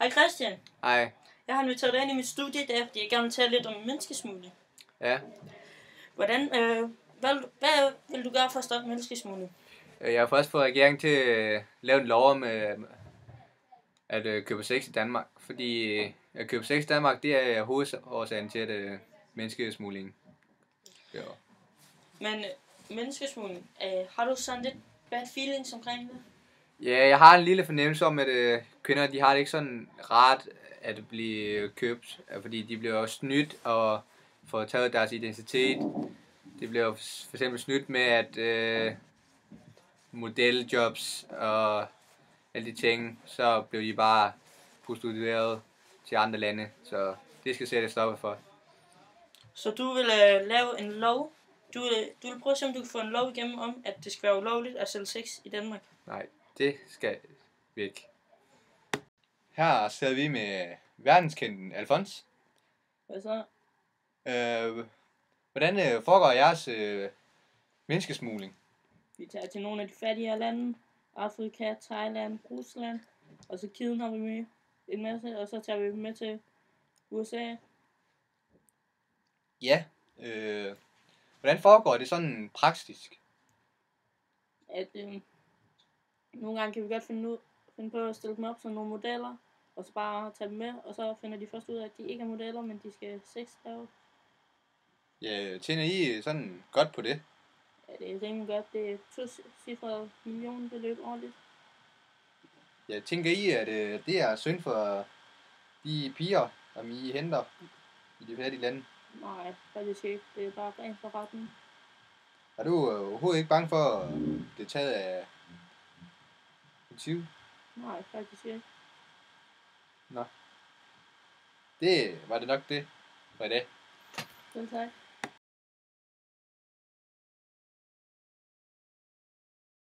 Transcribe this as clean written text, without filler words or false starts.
Hej Christian. Hej. Jeg har inviteret dig ind i mit studie i dag, fordi jeg gerne vil tale lidt om menneskesmugling. Ja. Hvad vil du gøre for at stoppe menneskesmugling? Jeg har først fået regeringen til at lave en lov om at købe sex i Danmark. Fordi at købe sex i Danmark, det er hovedårsagen til at menneskesmugling. Ja. Men menneskesmugling, har du sådan lidt bad feelings omkring det? Ja, jeg har en lille fornemmelse om, at kvinder, de har det ikke sådan rart at blive købt. Fordi de bliver jo snydt og får taget deres identitet. De bliver jo for eksempel snydt med at modeljobs og alle de ting, så blev de bare prostitueret til andre lande, så det skal sætte stoppe for. Så du vil lave en lov? Du vil prøve at se, om du kan få en lov igennem om, at det skal være ulovligt at sælge sex i Danmark? Nej, det skal væk. Her sidder vi med verdenskendten Alfons. Hvad så? Hvordan foregår jeres menneskesmugling? Vi tager til nogle af de fattigere lande. Afrika, Thailand, Rusland. Og så kidnapper vi med en masse, og så tager vi dem med til USA. Ja, hvordan foregår det sådan praktisk? At nogle gange kan vi godt finde på at stille dem op som nogle modeller, og så bare tage dem med, og så finder de først ud af, at de ikke er modeller, men de skal sexlave. Ja, tjener I sådan godt på det? Ja, det er rimelig godt. Det er 2-cifrede millionbeløb årligt. Ja, tænker I, at det er synd for de piger, som I henter i de fattige lande? Nej, faktisk ikke. Det er bare rent forretning. Er du overhovedet ikke bange for at blive taget af politiet? Nej, faktisk ikke. Nå. Det var det nok det for i dag. Selv tak.